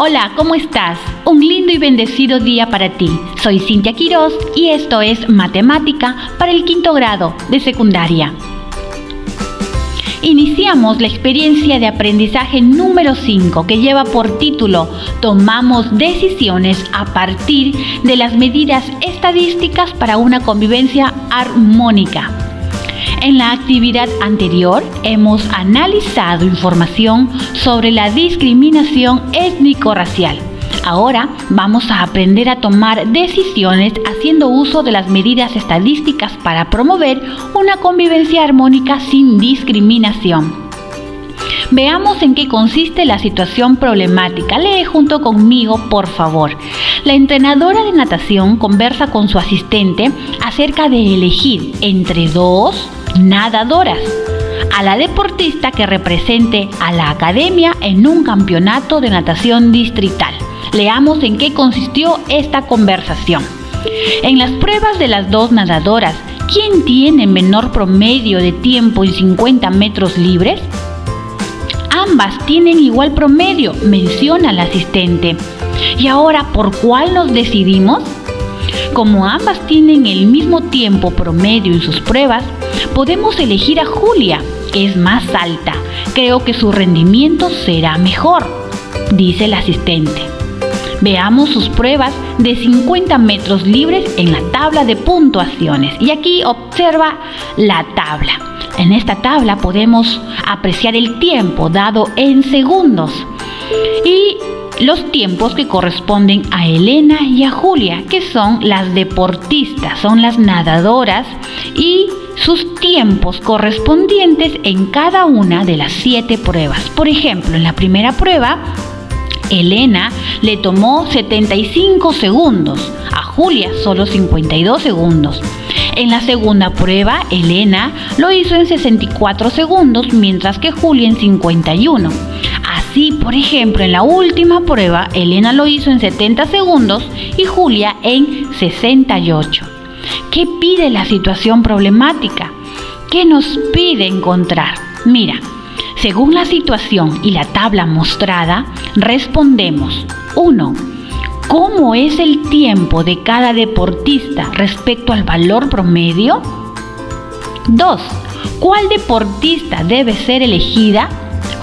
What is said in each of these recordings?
Hola, ¿cómo estás? Un lindo y bendecido día para ti. Soy Cintia Quiroz y esto es Matemática para el quinto grado de secundaria. Iniciamos la experiencia de aprendizaje número 5 que lleva por título Tomamos decisiones a partir de las medidas estadísticas para una convivencia armónica. En la actividad anterior hemos analizado información sobre la discriminación étnico-racial. Ahora vamos a aprender a tomar decisiones haciendo uso de las medidas estadísticas para promover una convivencia armónica sin discriminación. Veamos en qué consiste la situación problemática. Lee junto conmigo, por favor. La entrenadora de natación conversa con su asistente acerca de elegir entre dos nadadoras a la deportista que represente a la academia en un campeonato de natación distrital. Leamos en qué consistió esta conversación. En las pruebas de las dos nadadoras, ¿quién tiene menor promedio de tiempo en 50 metros libres? Ambas tienen igual promedio, menciona la asistente. ¿Y ahora por cuál nos decidimos? Como ambas tienen el mismo tiempo promedio en sus pruebas, podemos elegir a Julia, que es más alta. Creo que su rendimiento será mejor, dice la asistente. Veamos sus pruebas de 50 metros libres en la tabla de puntuaciones. Y aquí observa la tabla. En esta tabla podemos apreciar el tiempo dado en segundos y los tiempos que corresponden a Elena y a Julia, que son las deportistas, son las nadadoras, y sus tiempos correspondientes en cada una de las 7 pruebas. Por ejemplo, en la primera prueba, Elena le tomó 75 segundos, a Julia solo 52 segundos. En la segunda prueba, Elena lo hizo en 64 segundos, mientras que Julia en 51. Así, por ejemplo, en la última prueba, Elena lo hizo en 70 segundos y Julia en 68. ¿Qué pide la situación problemática? ¿Qué nos pide encontrar? Mira, según la situación y la tabla mostrada, respondemos: 1. ¿Cómo es el tiempo de cada deportista respecto al valor promedio? 2. ¿Cuál deportista debe ser elegida?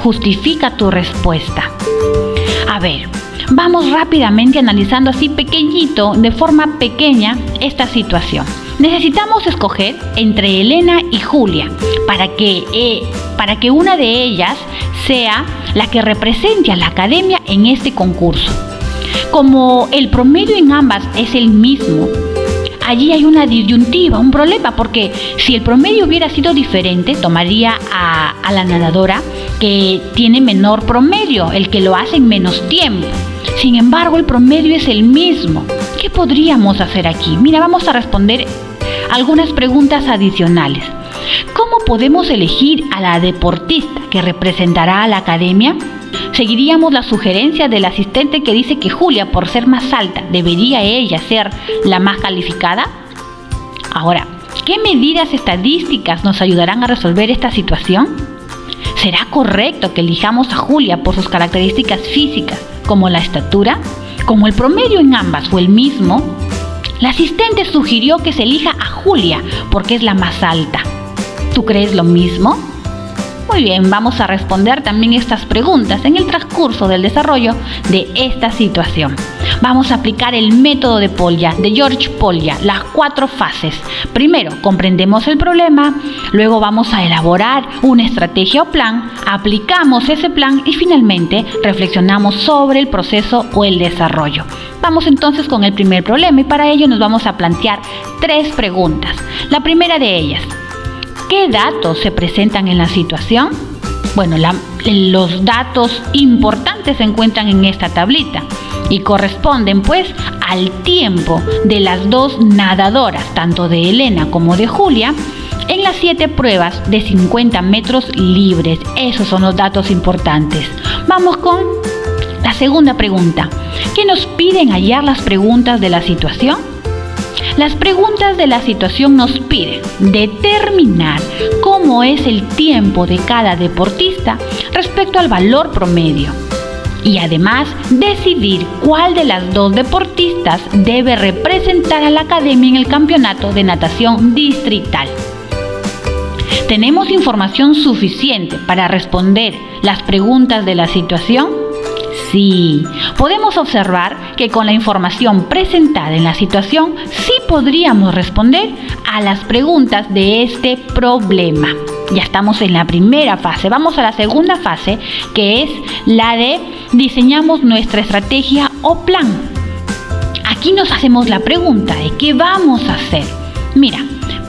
Justifica tu respuesta. A ver, vamos rápidamente analizando así pequeñito, de forma pequeña, esta situación. Necesitamos escoger entre Elena y Julia para que una de ellas sea la que represente a la academia en este concurso. Como el promedio en ambas es el mismo, allí hay una disyuntiva, un problema, porque si el promedio hubiera sido diferente, tomaría a la nadadora que tiene menor promedio, el que lo hace en menos tiempo. Sin embargo, el promedio es el mismo. ¿Qué podríamos hacer aquí? Mira, vamos a responder algunas preguntas adicionales. ¿Cómo podemos elegir a la deportista que representará a la academia? ¿Seguiríamos la sugerencia del asistente que dice que Julia, por ser más alta, debería ella ser la más calificada? Ahora, ¿qué medidas estadísticas nos ayudarán a resolver esta situación? ¿Será correcto que elijamos a Julia por sus características físicas, como la estatura? Como el promedio en ambas fue el mismo, la asistente sugirió que se elija a Julia porque es la más alta. ¿Tú crees lo mismo? Muy bien, vamos a responder también estas preguntas en el transcurso del desarrollo de esta situación. Vamos a aplicar el método de Polya, de George Polya, las 4 fases. Primero, comprendemos el problema, luego vamos a elaborar una estrategia o plan, aplicamos ese plan y finalmente reflexionamos sobre el proceso o el desarrollo. Vamos entonces con el primer problema y para ello nos vamos a plantear 3 preguntas. La primera de ellas: ¿qué datos se presentan en la situación? Bueno, los datos importantes se encuentran en esta tablita y corresponden pues al tiempo de las dos nadadoras, tanto de Elena como de Julia, en las 7 pruebas de 50 metros libres. Esos son los datos importantes. Vamos con la segunda pregunta. ¿Qué nos piden hallar las preguntas de la situación? Las preguntas de la situación nos piden determinar cómo es el tiempo de cada deportista respecto al valor promedio. y además decidir cuál de las dos deportistas debe representar a la academia en el campeonato de natación distrital. ¿Tenemos información suficiente para responder las preguntas de la situación? Sí, podemos observar que con la información presentada en la situación sí podríamos responder a las preguntas de este problema. Ya estamos en la primera fase. Vamos a la segunda fase, que es la de diseñamos nuestra estrategia o plan. Aquí nos hacemos la pregunta de qué vamos a hacer. Mira,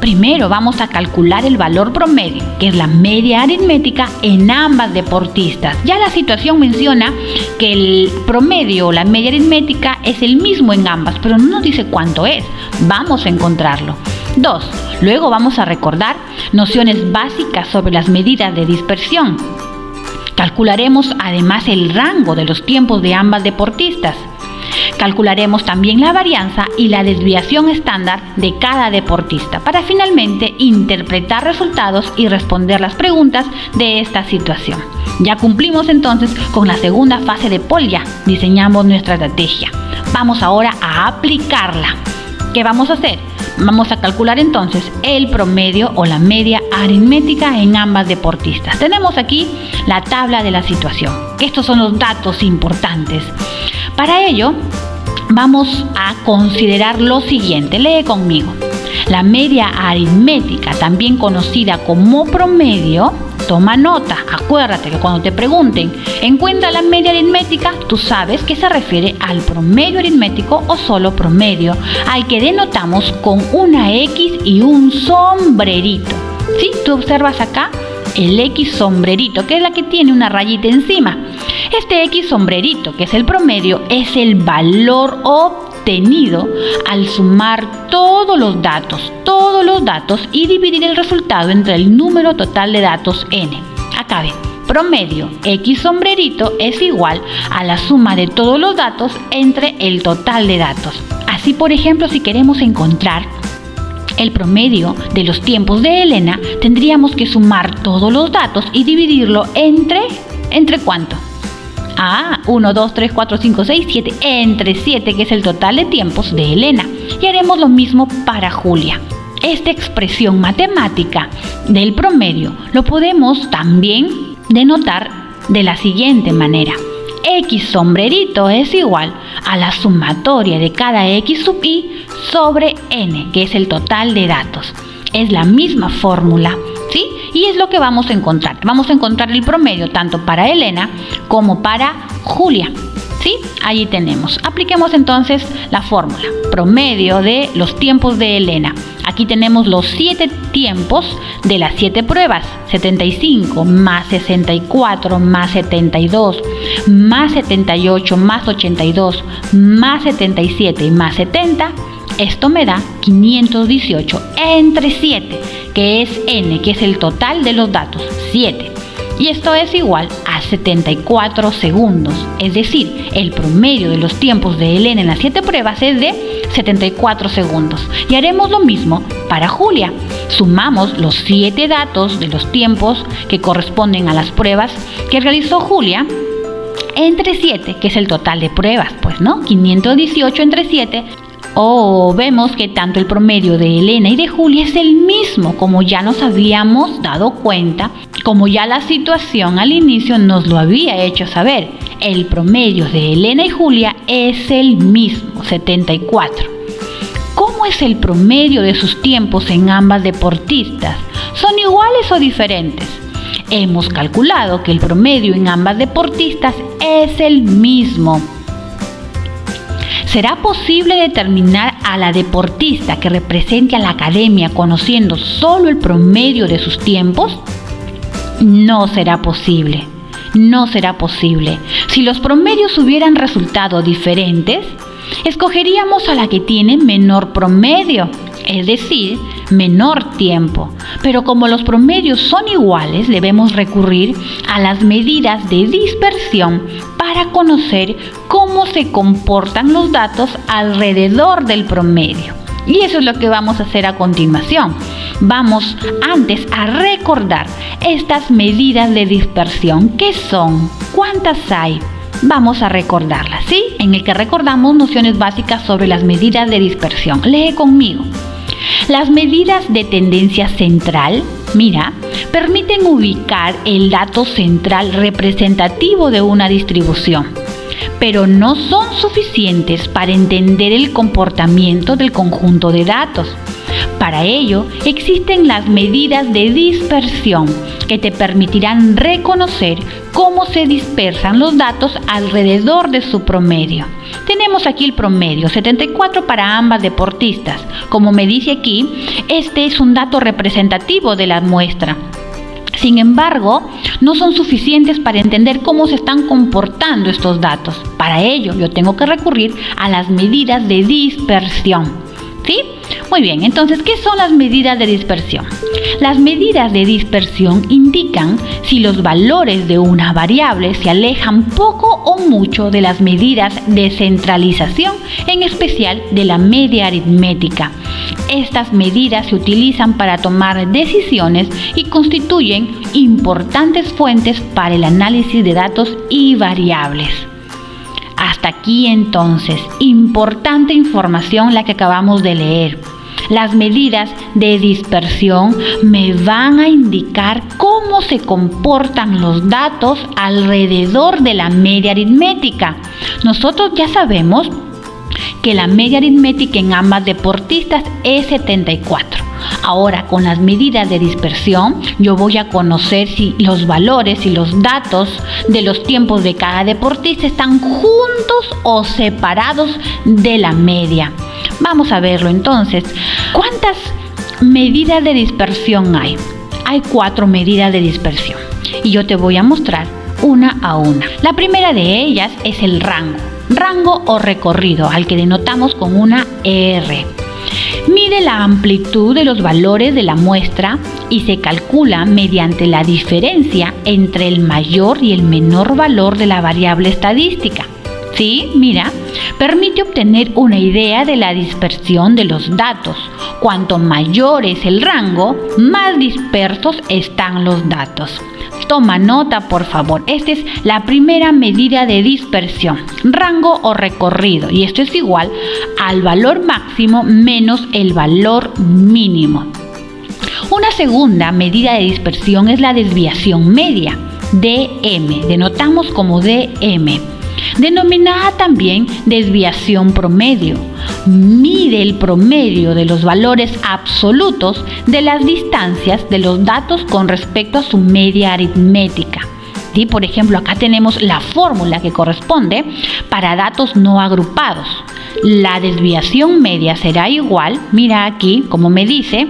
primero vamos a calcular el valor promedio, que es la media aritmética en ambas deportistas. Ya la situación menciona que el promedio o la media aritmética es el mismo en ambas, pero no nos dice cuánto es. Vamos a encontrarlo. 2. Luego vamos a recordar nociones básicas sobre las medidas de dispersión. Calcularemos además el rango de los tiempos de ambas deportistas. Calcularemos también la varianza y la desviación estándar de cada deportista para finalmente interpretar resultados y responder las preguntas de esta situación. Ya cumplimos entonces con la segunda fase de Polya. Diseñamos nuestra estrategia. Vamos ahora a aplicarla. ¿Qué vamos a hacer? Vamos a calcular entonces el promedio o la media aritmética en ambas deportistas. Tenemos aquí la tabla de la situación. Estos son los datos importantes. Para ello, vamos a considerar lo siguiente. Lee conmigo. La media aritmética, también conocida como promedio, toma nota. Acuérdate que cuando te pregunten, encuentra la media aritmética, tú sabes que se refiere al promedio aritmético o solo promedio, al que denotamos con una X y un sombrerito. ¿Sí? Tú observas acá el X sombrerito, que es la que tiene una rayita encima. Este X sombrerito, que es el promedio, es el valor obtenido al sumar todos los datos y dividir el resultado entre el número total de datos n. Acá ven, promedio X sombrerito es igual a la suma de todos los datos entre el total de datos. Así, por ejemplo, si queremos encontrar el promedio de los tiempos de Elena, tendríamos que sumar todos los datos y dividirlo ¿entre cuánto? 1, 2, 3, 4, 5, 6, 7, entre 7, que es el total de tiempos de Elena. Y haremos lo mismo para Julia. Esta expresión matemática del promedio lo podemos también denotar de la siguiente manera. X sombrerito es igual a la sumatoria de cada X sub i sobre n, que es el total de datos. Es la misma fórmula, ¿sí? Y es lo que vamos a encontrar. Vamos a encontrar el promedio tanto para Elena como para Julia, ¿sí? Allí tenemos. Apliquemos entonces la fórmula. Promedio de los tiempos de Elena. Aquí tenemos los 7 tiempos de las 7 pruebas. 75 más 64 más 72 más 78 más 82 más 77 y más 70. Esto me da 518 entre 7, que es n, que es el total de los datos, 7. Y esto es igual a 74 segundos. Es decir, el promedio de los tiempos de Elena en las 7 pruebas es de 74 segundos. Y haremos lo mismo para Julia. Sumamos los 7 datos de los tiempos que corresponden a las pruebas que realizó Julia entre 7, que es el total de pruebas, pues, ¿no? 518 entre 7. Vemos que tanto el promedio de Elena y de Julia es el mismo, como ya nos habíamos dado cuenta, como ya la situación al inicio nos lo había hecho saber. El promedio de Elena y Julia es el mismo, 74. ¿Cómo es el promedio de sus tiempos en ambas deportistas? ¿Son iguales o diferentes? Hemos calculado que el promedio en ambas deportistas es el mismo. ¿Será posible determinar a la deportista que represente a la academia conociendo solo el promedio de sus tiempos? No será posible. No será posible. Si los promedios hubieran resultado diferentes, escogeríamos a la que tiene menor promedio, es decir, menor tiempo. Pero como los promedios son iguales, debemos recurrir a las medidas de dispersión para conocer cómo se comportan los datos alrededor del promedio. Y eso es lo que vamos a hacer a continuación. Vamos antes a recordar estas medidas de dispersión. ¿Qué son? ¿Cuántas hay? vamos a recordarlas, ¿sí? En el que recordamos nociones básicas sobre las medidas de dispersión. Lee conmigo. Las medidas de tendencia central, mira, permiten ubicar el dato central representativo de una distribución, pero no son suficientes para entender el comportamiento del conjunto de datos. Para ello, existen las medidas de dispersión que te permitirán reconocer cómo se dispersan los datos alrededor de su promedio. Tenemos aquí el promedio, 74 para ambas deportistas. Como me dice aquí, este es un dato representativo de la muestra. Sin embargo, no son suficientes para entender cómo se están comportando estos datos. Para ello, yo tengo que recurrir a las medidas de dispersión. ¿Sí? Muy bien, entonces, ¿qué son las medidas de dispersión? Las medidas de dispersión indican si los valores de una variable se alejan poco o mucho de las medidas de centralización, en especial de la media aritmética. Estas medidas se utilizan para tomar decisiones y constituyen importantes fuentes para el análisis de datos y variables. Hasta aquí entonces, importante información la que acabamos de leer. Las medidas de dispersión me van a indicar cómo se comportan los datos alrededor de la media aritmética. Nosotros ya sabemos que la media aritmética en ambas deportistas es 74. Ahora, con las medidas de dispersión, yo voy a conocer si los valores y los datos de los tiempos de cada deportista están juntos o separados de la media. Vamos a verlo entonces. ¿Cuántas medidas de dispersión hay? Hay 4 medidas de dispersión y yo te voy a mostrar una a una. La primera de ellas es el rango o recorrido, al que denotamos con una R. Mide la amplitud de los valores de la muestra y se calcula mediante la diferencia entre el mayor y el menor valor de la variable estadística. ¿Sí? Mira, permite obtener una idea de la dispersión de los datos. Cuanto mayor es el rango, más dispersos están los datos. Toma nota, por favor. Esta es la primera medida de dispersión, rango o recorrido, y esto es igual al valor máximo menos el valor mínimo. Una segunda medida de dispersión es la desviación media, DM, denotamos como DM, denominada también desviación promedio. Mide el promedio de los valores absolutos de las distancias de los datos con respecto a su media aritmética. ¿Sí? Por ejemplo, acá tenemos la fórmula que corresponde para datos no agrupados. La desviación media será igual, mira aquí como me dice,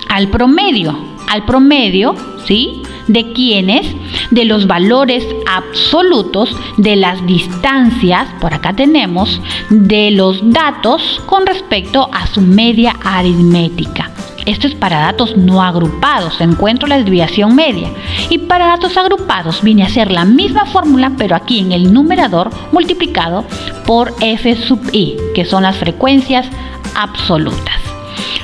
al promedio, ¿sí? ¿De quiénes? De los valores absolutos de las distancias, por acá tenemos, de los datos con respecto a su media aritmética. Esto es para datos no agrupados, encuentro la desviación media. Y para datos agrupados viene a ser la misma fórmula, pero aquí en el numerador multiplicado por f sub i, que son las frecuencias absolutas.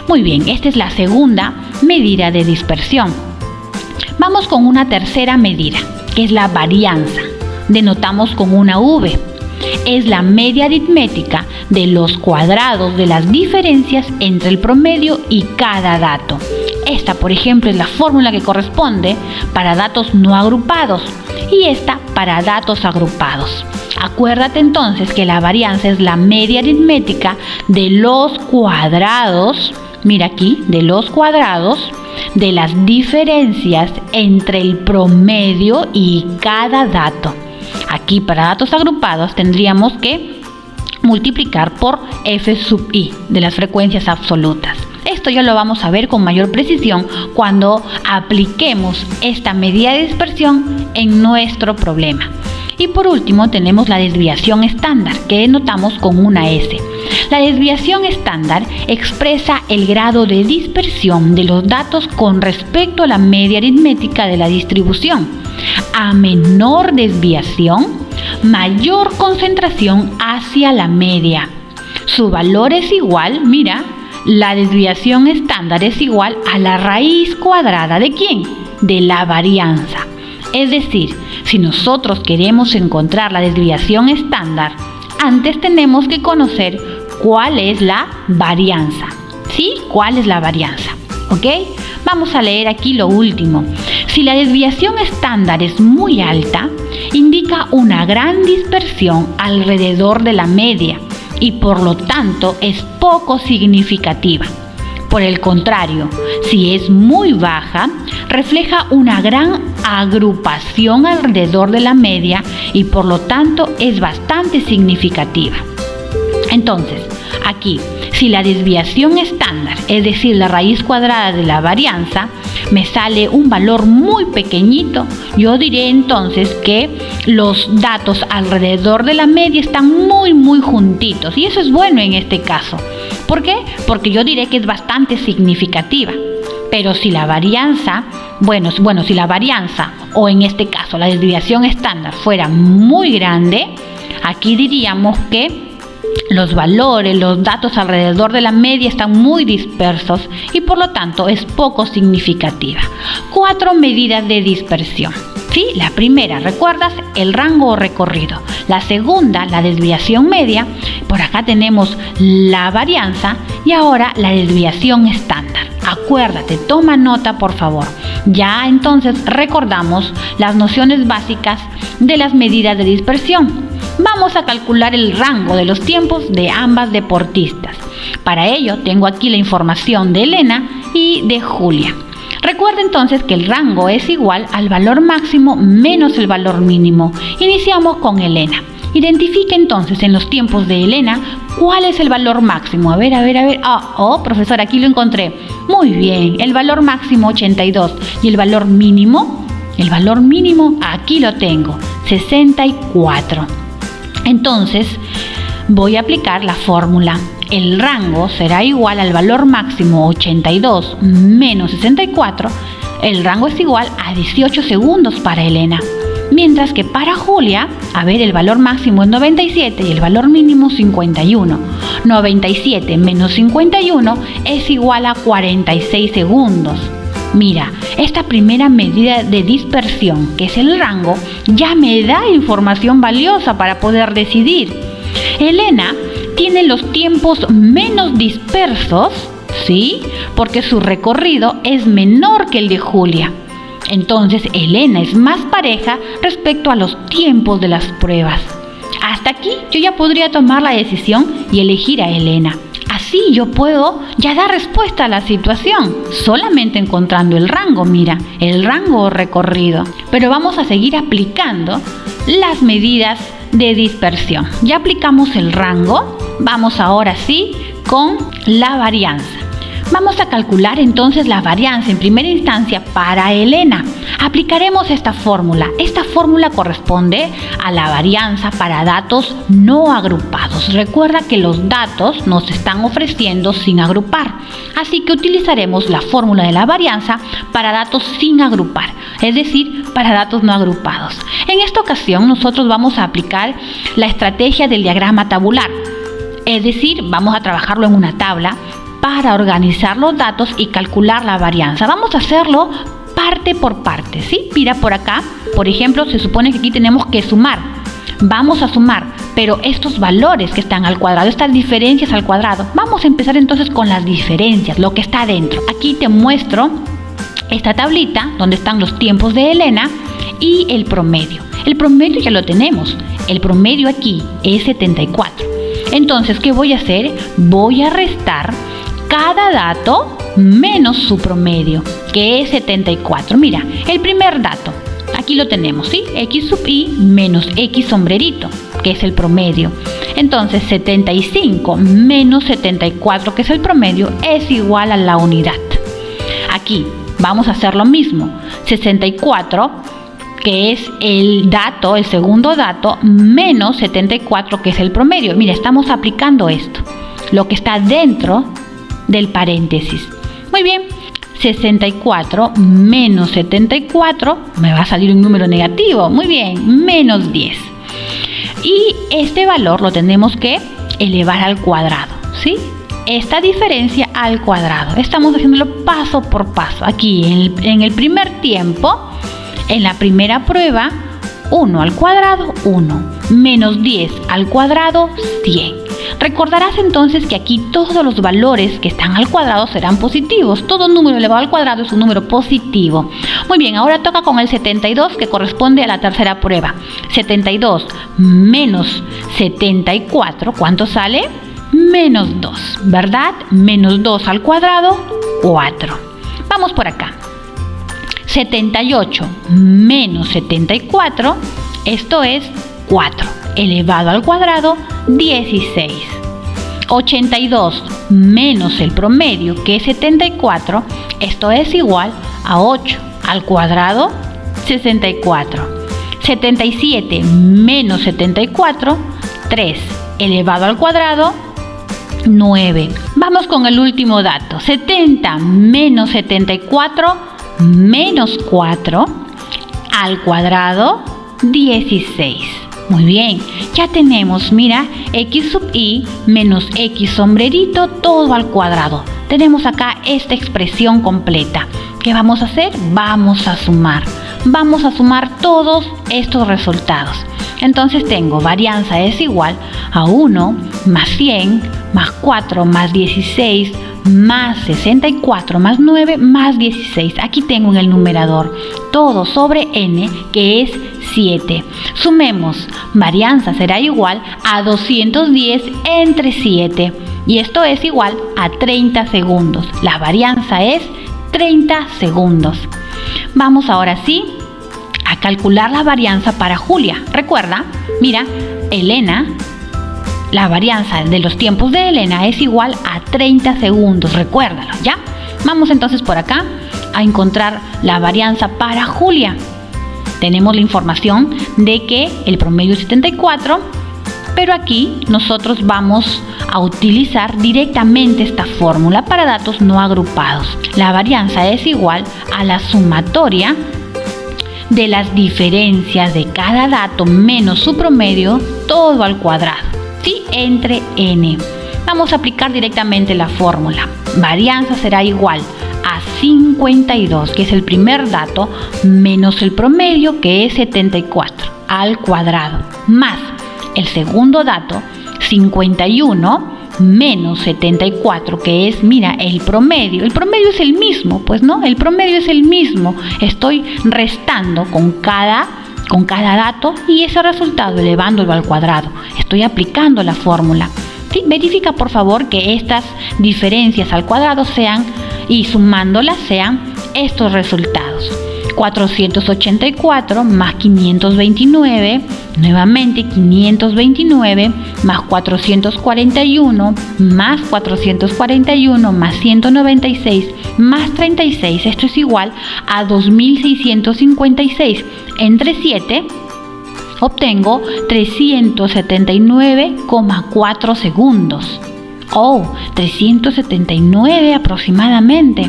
Muy bien, esta es la segunda medida de dispersión. Vamos con una tercera medida, que es la varianza. Denotamos con una V. Es la media aritmética de los cuadrados de las diferencias entre el promedio y cada dato. Esta, por ejemplo, es la fórmula que corresponde para datos no agrupados y esta para datos agrupados. Acuérdate entonces que la varianza es la media aritmética de los cuadrados, mira aquí, de los cuadrados de las diferencias entre el promedio y cada dato. Aquí para datos agrupados tendríamos que multiplicar por f sub i de las frecuencias absolutas. Esto ya lo vamos a ver con mayor precisión cuando apliquemos esta medida de dispersión en nuestro problema. Y por último tenemos la desviación estándar, que denotamos con una S. La desviación estándar expresa el grado de dispersión de los datos con respecto a la media aritmética de la distribución. A menor desviación, mayor concentración hacia la media. Su valor es igual, mira, la desviación estándar es igual a la raíz cuadrada ¿de quién? De la varianza. Es decir, si nosotros queremos encontrar la desviación estándar, antes tenemos que conocer cuál es la varianza. ¿Sí? ¿Cuál es la varianza? ¿Ok? Vamos a leer aquí lo último. Si la desviación estándar es muy alta, indica una gran dispersión alrededor de la media y por lo tanto es poco significativa. Por el contrario, si es muy baja, refleja una gran agrupación alrededor de la media y por lo tanto es bastante significativa. Entonces, aquí, si la desviación estándar, es decir, la raíz cuadrada de la varianza, me sale un valor muy pequeñito, yo diré entonces que los datos alrededor de la media están muy juntitos, y eso es bueno en este caso. ¿Por qué? Porque yo diré que es bastante significativa. Pero si la varianza, si la varianza o en este caso la desviación estándar fuera muy grande, aquí diríamos que los valores, los datos alrededor de la media están muy dispersos y por lo tanto es poco significativa. 4 medidas de dispersión. ¿Sí? La primera, ¿recuerdas? El rango o recorrido. La segunda, la desviación media. Por acá tenemos la varianza y ahora la desviación estándar. Acuérdate, toma nota por favor. Ya entonces recordamos las nociones básicas de las medidas de dispersión. Vamos a calcular el rango de los tiempos de ambas deportistas. Para ello tengo aquí la información de Elena y de Julia. Recuerda entonces que el rango es igual al valor máximo menos el valor mínimo. Iniciamos con Elena. Identifique entonces en los tiempos de Elena cuál es el valor máximo. A ver. Profesor, aquí lo encontré. Muy bien, el valor máximo 82. ¿Y el valor mínimo? El valor mínimo aquí lo tengo, 64. Entonces, voy a aplicar la fórmula. El rango será igual al valor máximo 82 menos 64. El rango es igual a 18 segundos para Elena. Mientras que para Julia, el valor máximo es 97 y el valor mínimo 51. 97 menos 51 es igual a 46 segundos. Mira, esta primera medida de dispersión, que es el rango, ya me da información valiosa para poder decidir. Elena tiene los tiempos menos dispersos, ¿sí? Porque su recorrido es menor que el de Julia. Entonces, Elena es más pareja respecto a los tiempos de las pruebas. Hasta aquí yo ya podría tomar la decisión y elegir a Elena. Así yo puedo ya dar respuesta a la situación, solamente encontrando el rango, el rango o recorrido. Pero vamos a seguir aplicando las medidas de dispersión. Ya aplicamos el rango, vamos ahora sí con la varianza. Vamos a calcular entonces la varianza en primera instancia para Elena. Aplicaremos esta fórmula. Esta fórmula corresponde a la varianza para datos no agrupados. Recuerda que los datos nos están ofreciendo sin agrupar. Así que utilizaremos la fórmula de la varianza para datos sin agrupar, es decir, para datos no agrupados. En esta ocasión nosotros vamos a aplicar la estrategia del diagrama tabular. Es decir, vamos a trabajarlo en una tabla para organizar los datos y calcular la varianza. Vamos a hacerlo parte por parte, ¿sí? Mira por acá, por ejemplo, se supone que aquí tenemos que sumar. Vamos a sumar, pero estos valores que están al cuadrado, estas diferencias al cuadrado, vamos a empezar entonces con las diferencias, lo que está adentro. Aquí te muestro esta tablita donde están los tiempos de Elena y el promedio. El promedio ya lo tenemos. El promedio aquí es 74. Entonces, ¿qué voy a hacer? Voy a restar cada dato menos su promedio, que es 74. Mira, el primer dato, aquí lo tenemos, ¿sí? X sub i menos X sombrerito, que es el promedio. Entonces, 75 menos 74, que es el promedio, es igual a la unidad. Aquí vamos a hacer lo mismo. 64, que es el dato, el segundo dato, menos 74, que es el promedio. Mira, estamos aplicando esto, lo que está dentro del paréntesis. Muy bien, 64 menos 74, me va a salir un número negativo. Muy bien, menos 10. Y este valor lo tenemos que elevar al cuadrado, ¿sí? Esta diferencia al cuadrado. Estamos haciéndolo paso por paso. Aquí en el primer tiempo, En la primera prueba, 1 al cuadrado, 1, menos 10 al cuadrado, 100. Recordarás entonces que aquí todos los valores que están al cuadrado serán positivos. Todo número elevado al cuadrado es un número positivo. Muy bien, ahora toca con el 72, que corresponde a la tercera prueba. 72 menos 74, ¿cuánto sale? Menos 2, ¿verdad? Menos 2 al cuadrado, 4. Vamos por acá. 78 menos 74, esto es 4, elevado al cuadrado, 16. 82 menos el promedio, que es 74, esto es igual a 8 al cuadrado, 64. 77 menos 74, 3, elevado al cuadrado, 9. Vamos con el último dato. 70 menos 74 menos 4 al cuadrado, 16. Muy bien, ya tenemos, mira, x sub i menos x sombrerito, todo al cuadrado. Tenemos acá esta expresión completa. ¿Qué vamos a hacer? Vamos a sumar. Vamos a sumar todos estos resultados. Entonces tengo varianza es igual a 1 más 100 más 4 más 16 más 64 más 9 más 16. Aquí tengo en el numerador todo sobre n, que es 7. Sumemos, varianza será igual a 210 entre 7. Y esto es igual a 30 segundos. La varianza es 30 segundos. Vamos ahora sí a calcular la varianza para Julia. Recuerda, mira, Elena, la varianza de los tiempos de Elena es igual a 30 segundos. Recuérdalo, ¿ya? Vamos entonces por acá a encontrar la varianza para Julia. Tenemos la información de que el promedio es 74, pero aquí nosotros vamos a utilizar directamente esta fórmula para datos no agrupados. La varianza es igual a la sumatoria de las diferencias de cada dato menos su promedio, todo al cuadrado, ¿sí? Entre n. Vamos a aplicar directamente la fórmula. Varianza será igual a 52, que es el primer dato, menos el promedio, que es 74, al cuadrado, más el segundo dato, 51, menos 74, que es, mira, el promedio. El promedio es el mismo, pues no, el promedio es el mismo. Estoy restando con cada dato y ese resultado elevándolo al cuadrado. Estoy aplicando la fórmula. ¿Sí? Verifica por favor que estas diferencias al cuadrado sean, y sumándolas sean estos resultados. 484 más 529, nuevamente 529 más 441 más 441 más 196 más 36, esto es igual a 2656. Entre 7 obtengo 379,4 segundos. 379 aproximadamente.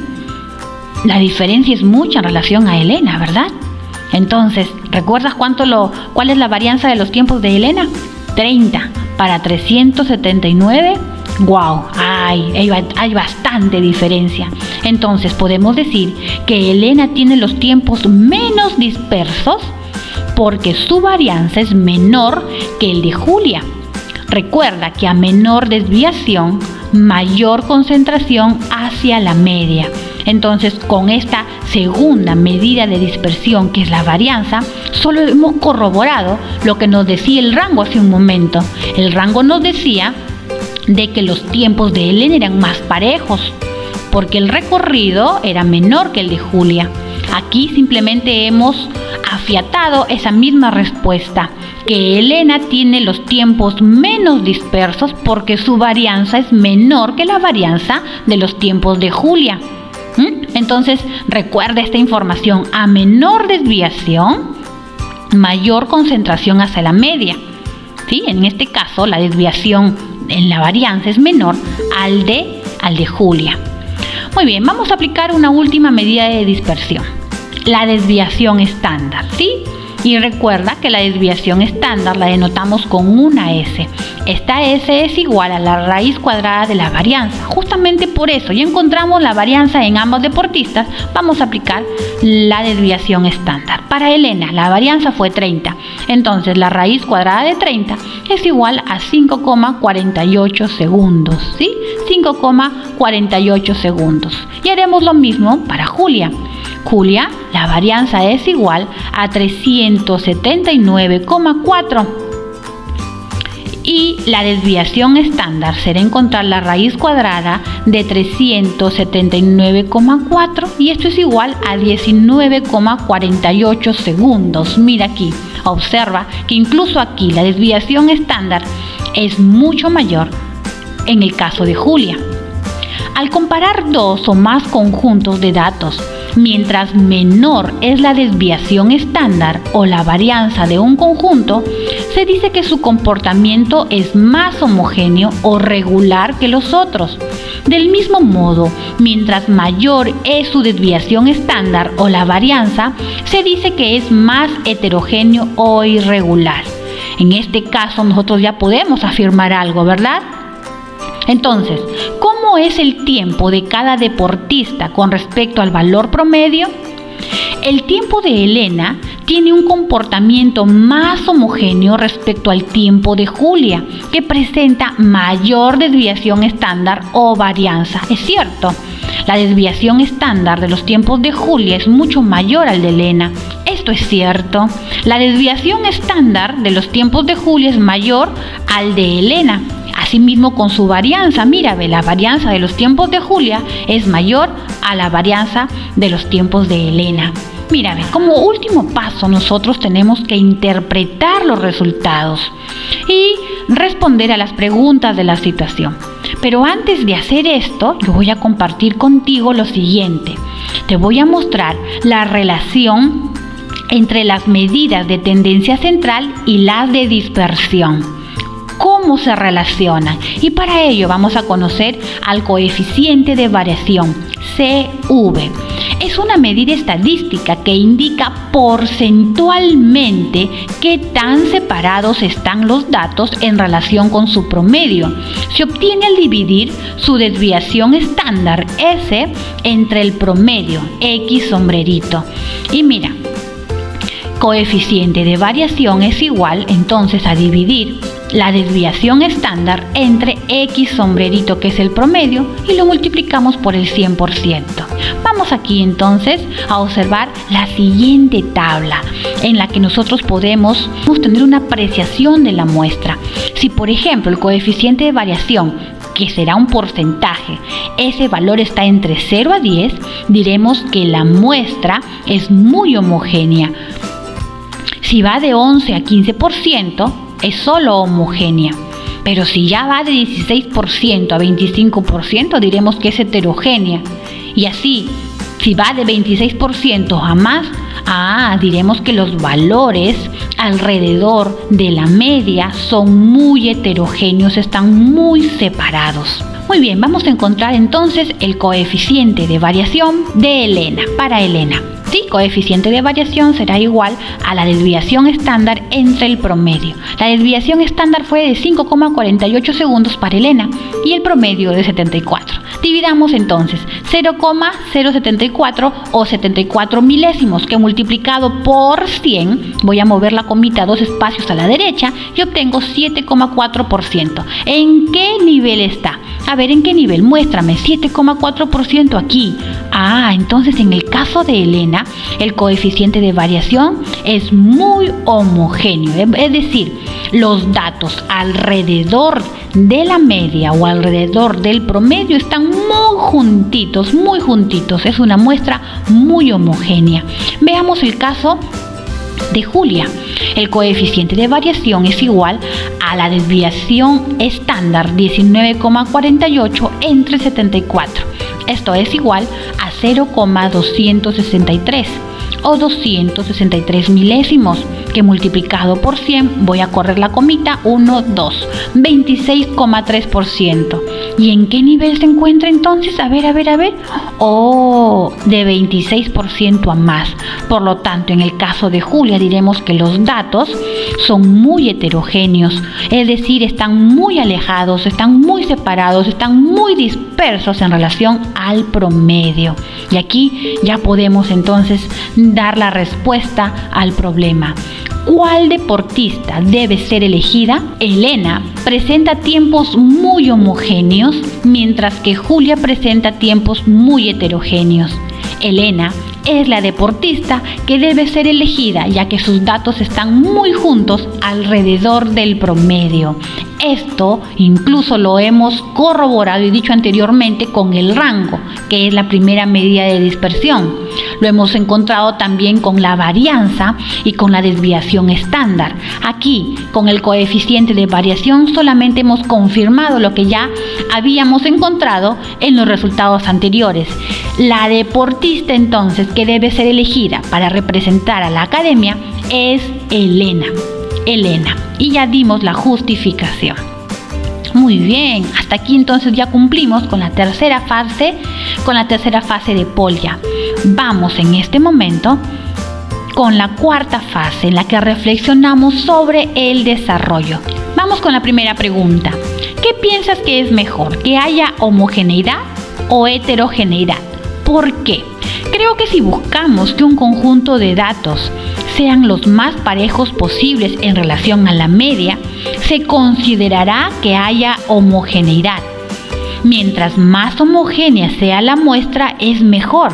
La diferencia es mucha en relación a Elena, ¿verdad? Entonces, ¿recuerdas cuál es la varianza de los tiempos de Elena? 30 para 379. ¡Wow! Hay bastante diferencia. Entonces, podemos decir que Elena tiene los tiempos menos dispersos porque su varianza es menor que el de Julia. Recuerda que a menor desviación, mayor concentración hacia la media. Entonces, con esta segunda medida de dispersión, que es la varianza, solo hemos corroborado lo que nos decía el rango hace un momento. El rango nos decía de que los tiempos de Elena eran más parejos, porque el recorrido era menor que el de Julia. Aquí simplemente hemos afiatado esa misma respuesta, que Elena tiene los tiempos menos dispersos porque su varianza es menor que la varianza de los tiempos de Julia. Entonces, recuerda esta información: a menor desviación, mayor concentración hacia la media. ¿Sí? En este caso, la desviación en la varianza es menor al de Julia. Muy bien, vamos a aplicar una última medida de dispersión, la desviación estándar. ¿Sí? Y recuerda que la desviación estándar la denotamos con una S. Esta S es igual a la raíz cuadrada de la varianza. Justamente por eso ya encontramos la varianza en ambos deportistas. Vamos a aplicar la desviación estándar. Para Elena la varianza fue 30. Entonces la raíz cuadrada de 30 es igual a 5,48 segundos. ¿Sí? 5,48 segundos. Y haremos lo mismo para Julia. Julia, la varianza es igual a 379,4 y la desviación estándar será encontrar la raíz cuadrada de 379,4 y esto es igual a 19,48 segundos. Mira aquí, observa que incluso aquí la desviación estándar es mucho mayor en el caso de Julia. Al comparar dos o más conjuntos de datos, mientras menor es la desviación estándar o la varianza de un conjunto, se dice que su comportamiento es más homogéneo o regular que los otros. Del mismo modo, mientras mayor es su desviación estándar o la varianza, se dice que es más heterogéneo o irregular. En este caso, nosotros ya podemos afirmar algo, ¿verdad? Entonces, ¿cómo es el tiempo de cada deportista con respecto al valor promedio? El tiempo de Elena tiene un comportamiento más homogéneo respecto al tiempo de Julia, que presenta mayor desviación estándar o varianza. Es cierto, la desviación estándar de los tiempos de Julia es mucho mayor al de Elena. Esto es cierto, la desviación estándar de los tiempos de Julia es mayor al de Elena. Asimismo con su varianza, mira, la varianza de los tiempos de Julia es mayor a la varianza de los tiempos de Elena. Mira, como último paso nosotros tenemos que interpretar los resultados y responder a las preguntas de la situación. Pero antes de hacer esto, yo voy a compartir contigo lo siguiente. Te voy a mostrar la relación entre las medidas de tendencia central y las de dispersión. ¿Cómo se relacionan? Y para ello vamos a conocer al coeficiente de variación, CV. Es una medida estadística que indica porcentualmente qué tan separados están los datos en relación con su promedio. Se obtiene al dividir su desviación estándar S entre el promedio, X sombrerito. Y mira, coeficiente de variación es igual entonces a dividir la desviación estándar entre X sombrerito, que es el promedio, y lo multiplicamos por el 100%. Vamos aquí entonces a observar la siguiente tabla en la que nosotros podemos tener una apreciación de la muestra. Si por ejemplo el coeficiente de variación, que será un porcentaje, ese valor está entre 0 a 10, diremos que la muestra es muy homogénea. Si va de 11 a 15%, es solo homogénea. Pero si ya va de 16% a 25%, diremos que es heterogénea. Y así, si va de 26% a más, diremos que los valores alrededor de la media son muy heterogéneos, están muy separados. Muy bien, vamos a encontrar entonces el coeficiente de variación de Elena, para Elena. Sí, coeficiente de variación será igual a la desviación estándar entre el promedio. La desviación estándar fue de 5,48 segundos para Elena y el promedio de 74. Dividamos entonces 0,074 o 74 milésimos, que multiplicado por 100, voy a mover la comita 2 espacios a la derecha y obtengo 7,4%. ¿En qué nivel está? A ver, ¿en qué nivel? Muéstrame, 7,4% aquí. Entonces en el caso de Elena, el coeficiente de variación es muy homogéneo. Es decir, los datos alrededor de la media o alrededor del promedio están muy juntitos, muy juntitos. Es una muestra muy homogénea. Veamos el caso de Julia. El coeficiente de variación es igual a la desviación estándar 19,48 entre 74. Esto es igual a 0,263 o 263 milésimos, que multiplicado por 100, voy a correr la comita, 1, 2, 26,3%. ¿Y en qué nivel se encuentra entonces? A ver. Oh, de 26% a más. Por lo tanto, en el caso de Julia diremos que los datos son muy heterogéneos, es decir, están muy alejados, están muy separados, están muy dispersos en relación al promedio. Y aquí ya podemos entonces dar la respuesta al problema. ¿Cuál deportista debe ser elegida? Elena presenta tiempos muy homogéneos, mientras que Julia presenta tiempos muy heterogéneos. Elena es la deportista que debe ser elegida, ya que sus datos están muy juntos alrededor del promedio. Esto incluso lo hemos corroborado y dicho anteriormente con el rango, que es la primera medida de dispersión. Lo hemos encontrado también con la varianza y con la desviación estándar. Aquí, con el coeficiente de variación, solamente hemos confirmado lo que ya habíamos encontrado en los resultados anteriores. La deportista entonces que debe ser elegida para representar a la academia es Elena. Y ya dimos la justificación. Muy bien, hasta aquí entonces ya cumplimos con la tercera fase de Polya. Vamos en este momento con la cuarta fase, en la que reflexionamos sobre el desarrollo. Vamos con la primera pregunta. ¿Qué piensas que es mejor, que haya homogeneidad o heterogeneidad? ¿Por qué? Creo que si buscamos que un conjunto de datos sean los más parejos posibles en relación a la media, se considerará que haya homogeneidad. Mientras más homogénea sea la muestra, es mejor.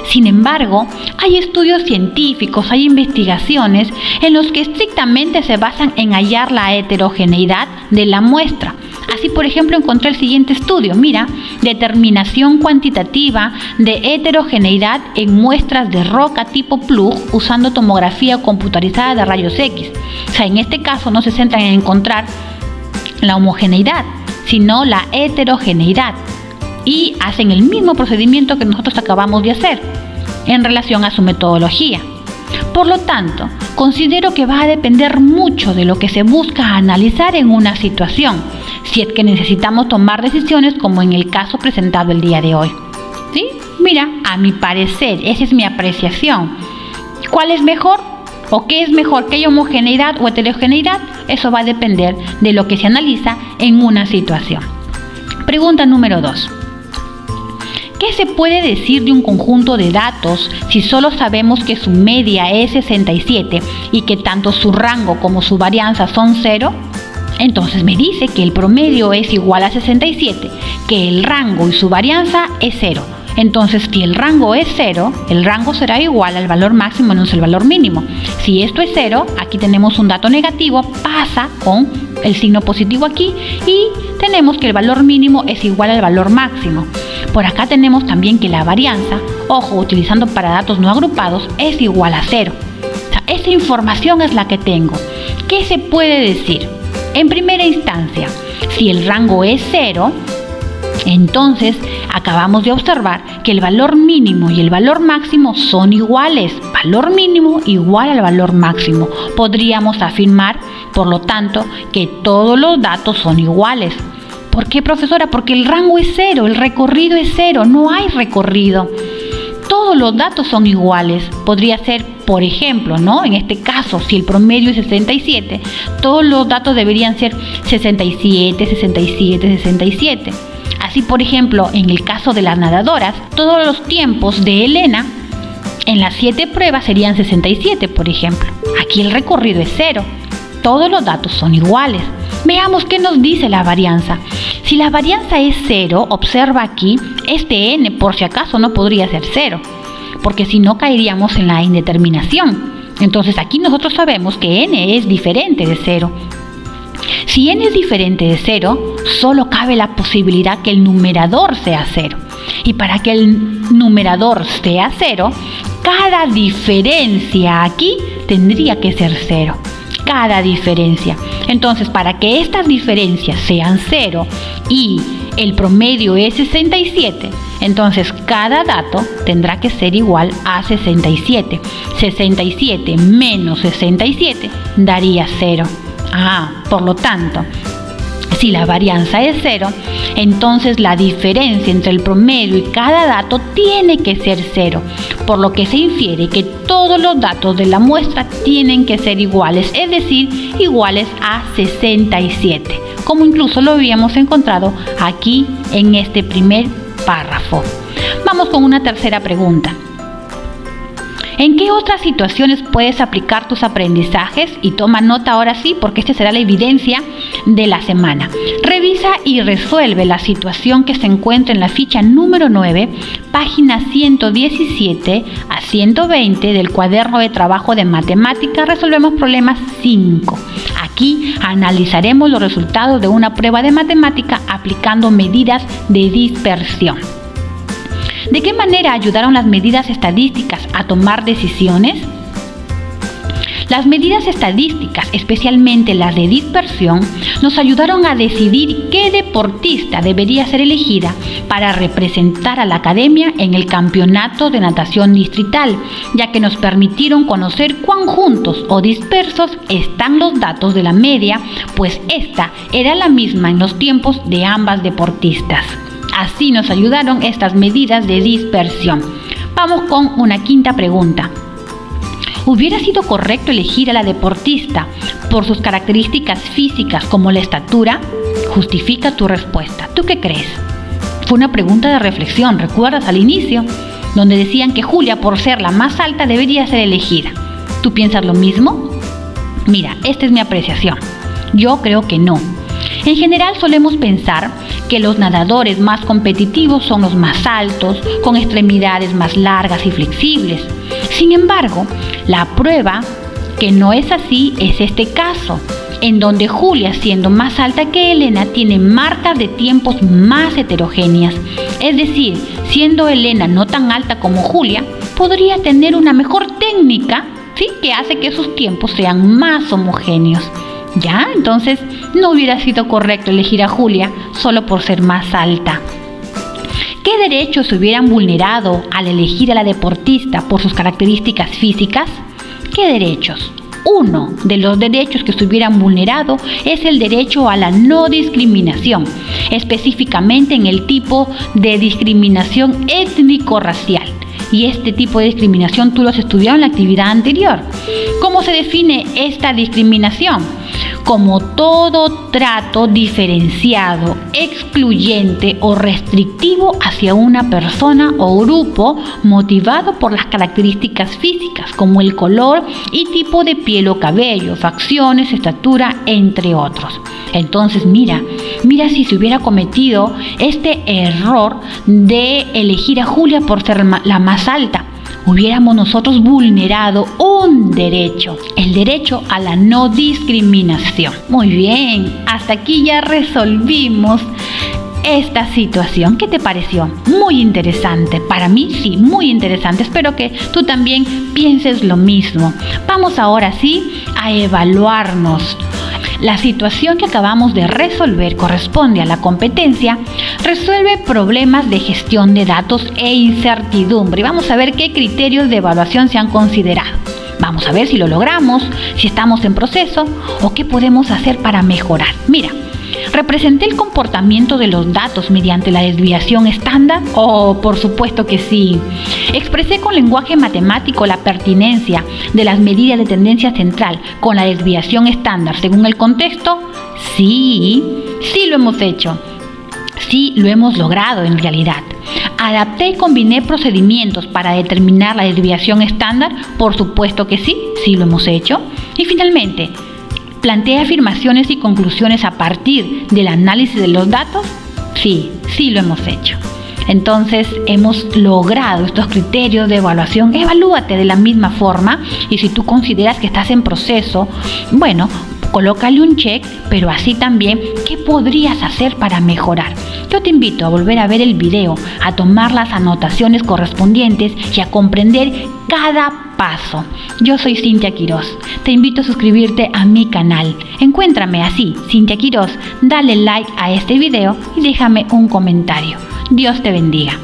Sin embargo, hay estudios científicos, hay investigaciones en los que estrictamente se basan en hallar la heterogeneidad de la muestra. Así, por ejemplo, encontré el siguiente estudio. Mira, determinación cuantitativa de heterogeneidad en muestras de roca tipo plug usando tomografía computarizada de rayos X. O sea, en este caso no se centran en encontrar la homogeneidad, sino la heterogeneidad. Y hacen el mismo procedimiento que nosotros acabamos de hacer en relación a su metodología. Por lo tanto, considero que va a depender mucho de lo que se busca analizar en una situación, si es que necesitamos tomar decisiones como en el caso presentado el día de hoy. ¿Sí? Mira, a mi parecer, esa es mi apreciación. ¿Cuál es mejor? ¿O qué es mejor? ¿Que haya homogeneidad o heterogeneidad? Eso va a depender de lo que se analiza en una situación. Pregunta número 2. ¿Qué se puede decir de un conjunto de datos si solo sabemos que su media es 67 y que tanto su rango como su varianza son 0? Entonces me dice que el promedio es igual a 67, que el rango y su varianza es 0. Entonces, si el rango es 0, el rango será igual al valor máximo menos el valor mínimo. Si esto es 0, aquí tenemos un dato negativo, pasa con el signo positivo aquí y tenemos que el valor mínimo es igual al valor máximo. Por acá tenemos también que la varianza, ojo, utilizando para datos no agrupados, es igual a 0. O sea, esa información es la que tengo. ¿Qué se puede decir? En primera instancia, si el rango es 0, entonces acabamos de observar que el valor mínimo y el valor máximo son iguales. Valor mínimo igual al valor máximo. Podríamos afirmar, por lo tanto, que todos los datos son iguales. ¿Por qué, profesora? Porque el rango es 0, el recorrido es 0, no hay recorrido. Todos los datos son iguales. Podría ser, por ejemplo, ¿no? En este caso, si el promedio es 67, todos los datos deberían ser 67, 67, 67. Así, por ejemplo, en el caso de las nadadoras, todos los tiempos de Elena en las 7 pruebas serían 67, por ejemplo. Aquí el recorrido es 0. Todos los datos son iguales. Veamos qué nos dice la varianza. Si la varianza es 0, observa aquí, este n por si acaso no podría ser 0, porque si no caeríamos en la indeterminación. Entonces aquí nosotros sabemos que n es diferente de 0. Si n es diferente de 0, solo cabe la posibilidad que el numerador sea 0. Y para que el numerador sea 0, cada diferencia aquí tendría que ser 0. Cada diferencia. Entonces, para que estas diferencias sean 0 y el promedio es 67, entonces cada dato tendrá que ser igual a 67. 67 menos 67 daría 0. Por lo tanto, Si la varianza es 0, entonces la diferencia entre el promedio y cada dato tiene que ser 0, por lo que se infiere que todos los datos de la muestra tienen que ser iguales, es decir, iguales a 67, como incluso lo habíamos encontrado aquí en este primer párrafo. Vamos con una tercera pregunta. ¿En qué otras situaciones puedes aplicar tus aprendizajes? Y toma nota ahora sí, porque esta será la evidencia de la semana. Revisa y resuelve la situación que se encuentra en la ficha número 9, páginas 117 a 120 del cuaderno de trabajo de matemáticas. Resolvemos problemas 5. Aquí analizaremos los resultados de una prueba de matemática aplicando medidas de dispersión. ¿De qué manera ayudaron las medidas estadísticas a tomar decisiones? Las medidas estadísticas, especialmente las de dispersión, nos ayudaron a decidir qué deportista debería ser elegida para representar a la academia en el campeonato de natación distrital, ya que nos permitieron conocer cuán juntos o dispersos están los datos de la media, pues esta era la misma en los tiempos de ambas deportistas. Así nos ayudaron estas medidas de dispersión. Vamos con una quinta pregunta. ¿Hubiera sido correcto elegir a la deportista por sus características físicas como la estatura? Justifica tu respuesta. ¿Tú qué crees? Fue una pregunta de reflexión, ¿recuerdas al inicio? Donde decían que Julia, por ser la más alta, debería ser elegida. ¿Tú piensas lo mismo? Mira, esta es mi apreciación. Yo creo que no. En general solemos pensar que los nadadores más competitivos son los más altos, con extremidades más largas y flexibles. Sin embargo, la prueba que no es así es este caso, en donde Julia, siendo más alta que Elena, tiene marcas de tiempos más heterogéneas. Es decir, siendo Elena no tan alta como Julia, podría tener una mejor técnica, ¿sí?, que hace que sus tiempos sean más homogéneos. ¿Ya? Entonces, no hubiera sido correcto elegir a Julia solo por ser más alta. ¿Qué derechos se hubieran vulnerado al elegir a la deportista por sus características físicas? ¿Qué derechos? Uno de los derechos que se hubieran vulnerado es el derecho a la no discriminación, específicamente en el tipo de discriminación étnico-racial. Y este tipo de discriminación tú lo has estudiado en la actividad anterior. ¿Cómo se define esta discriminación? Como todo trato diferenciado, excluyente o restrictivo hacia una persona o grupo motivado por las características físicas como el color y tipo de piel o cabello, facciones, estatura, entre otros. Entonces mira si se hubiera cometido este error de elegir a Julia por ser la más alta. Hubiéramos nosotros vulnerado un derecho, el derecho a la no discriminación. Muy bien, hasta aquí ya resolvimos esta situación. ¿Qué te pareció? Muy interesante. Para mí sí, muy interesante. Espero que tú también pienses lo mismo. Vamos ahora sí a evaluarnos. La situación que acabamos de resolver corresponde a la competencia resuelve problemas de gestión de datos e incertidumbre. Vamos a ver qué criterios de evaluación se han considerado. Vamos a ver si lo logramos, si estamos en proceso o qué podemos hacer para mejorar. Mira, ¿representé el comportamiento de los datos mediante la desviación estándar? Oh, por supuesto que sí. ¿Expresé con lenguaje matemático la pertinencia de las medidas de tendencia central con la desviación estándar según el contexto? Sí lo hemos hecho. Sí lo hemos logrado en realidad. ¿Adapté y combiné procedimientos para determinar la desviación estándar? Por supuesto que sí lo hemos hecho. Y finalmente, ¿planteé afirmaciones y conclusiones a partir del análisis de los datos? Sí lo hemos hecho. Entonces, hemos logrado estos criterios de evaluación. Evalúate de la misma forma y si tú consideras que estás en proceso, bueno, colócale un check, pero así también, ¿qué podrías hacer para mejorar? Yo te invito a volver a ver el video, a tomar las anotaciones correspondientes y a comprender cada paso. Yo soy Cintia Quiroz. Te invito a suscribirte a mi canal. Encuéntrame así, Cintia Quiroz. Dale like a este video y déjame un comentario. Dios te bendiga.